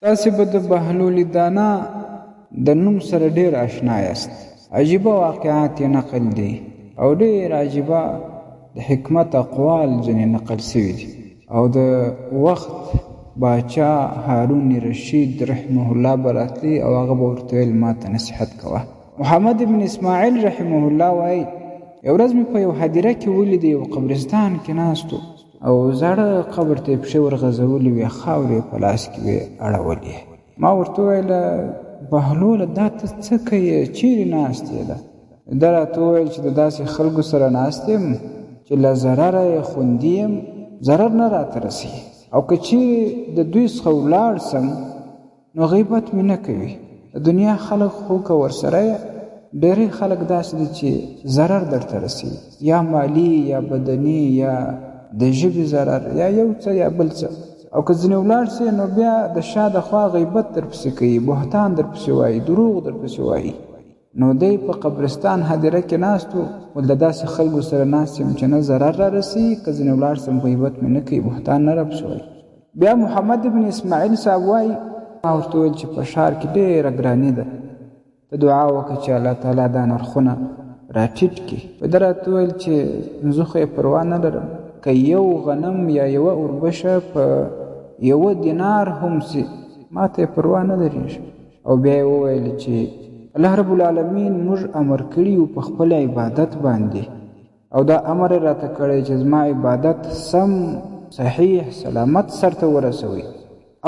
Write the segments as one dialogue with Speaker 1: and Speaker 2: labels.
Speaker 1: تاسې به د بهلول دانا د نوم سره ډېر اشنا یاست. عجیبه واقعات یې نقل دي او ډېر عجیبه د حکمت اقوال ځینې نقل سوي دي. او د وخت باچا هارون رشید رحمه الله به راتلی او هغه به ورته ویل ما ته نصیحت کوه. محمد بن اسماعیل رحمه الله وایي یو ورځ مې په یو هدیره کې ولیده، یو قبرستان کې ناست او زاړه قبر ته یې پښې ورغځولې وې، خاورې په لاس کې وې اړولې. ما ورته وویله بهلوله دا ته څه کوې، چیرې ناست یې ده؟ ده راته وویل چې د داسې خلکو سره ناست یم چې له ضرره یې خوندي یم، ضرر نه راته رسېږي، او که چیرې د دوی څخه ولاړ سم نو غیبت مې نه کوي. د دنیا خلک خو که ورسره یې ډېری خلک داسې دي چې ضرر درته رسېږي، یا مالی یا بدني یا د ژبې ضرر یا یو څه یا بل څه. او که ځینې ولاړ سي نو بیا د شا د خوا غیبت درپسې کوي، بهتان درپسې وایي، دروغ درپسې وایي. نو دی په قبرستان هدیره کې ناست و، ول د داسې خلکو سره ناست یم چې نه ضرر را رسي، که ځینې ولاړ سم غیبت مې نه کوي، بهتان نه راپسې وایي. بیا محمد بن اسماعیل صاحب وایي ما ورته ویل چې په ښار کې ډېره ګراني ده، ته دعا وکړه چې الله تعالی دا نرخونه راټیټ کړي. ده راته ویل چې زه خو یې پروا نه لرم، که یو غنم یا یوه اوربشه په 1 دینار هم سي ما ته یې پروا نه لرېږي. او بیا یې وویل چې الله رب العالمین موږ امر کړي یو په خپل عبادت باندې، او دا امر یې راته کړی چې زما عبادت سم صحیح سلامت سرته ورسوي.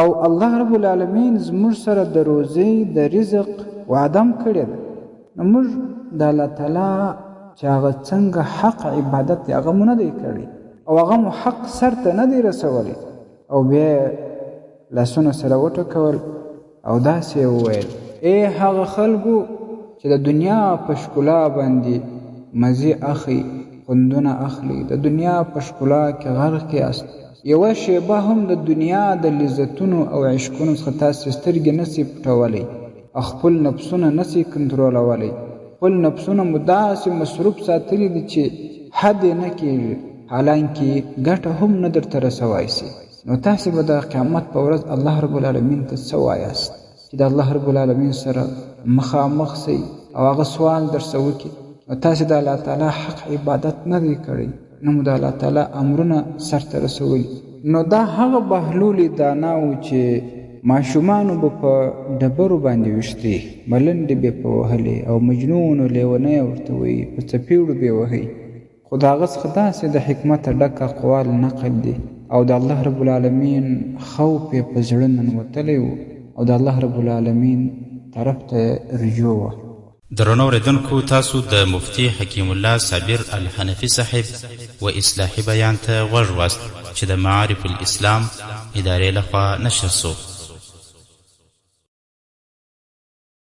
Speaker 1: او الله رب العالمین زموږ سره د روزۍ د رزق وعده هم کړې ده. نو موږ د الله تعالی چې هغه څنګه حق عبادت دی هغه مو نه دی کړی او هغه مو حق سرته نه دی رسولی. او بیا لاسونه سره وټکول او داسې یې وویل ای هغه خلکو چې د دنیا په ښکلا باندې مزې اخلي، خوندونه اخلي، د دنیا په ښکلا کې غرق یاست، یوه شیبه هم د دنیا د لذتونو او عشقونو څخه تاسې سترګې نسي پټولی، خپل نفسونه نسي کنټرولولی، خپل نفسونه مو داسې مصروف ساتلي دي چې حد یې نه کېږي، حالانکې ګټه هم نه درته رسوای سي. نو تاسې به د قیامت په ورځ الله رب العالمین ته څه وایاست چې د الله رب العالمین سره مخامخ سئ او هغه سوال درڅه وکړي. نو تاسې د الله تعالی حق عبادت نه دی کړی، نه مو د الله تعالی امرونه سرته رسولي. نو دا هغه بهلول دانا و چې ماشومانو به په ډبرو باندې ویشتې، ملنډې به په وهلې او مجنون و لیونی ورته وایي، په څپېړو به وهئ. خو د هغه څخه داسې د حکمت ډک اقوال نقل دي او د الله رب العالمین خوف یې په زړه ننوتلی و او د الله رب العالمین طرف ته رجوع وه.
Speaker 2: درنو اوریدونکو، تاسو د مفتي حکیم الله صابر الحنفي صاحب و اصلاحي بیان ته غوږ واست چې د معارف الاسلام ادارې لخوا نشر سو.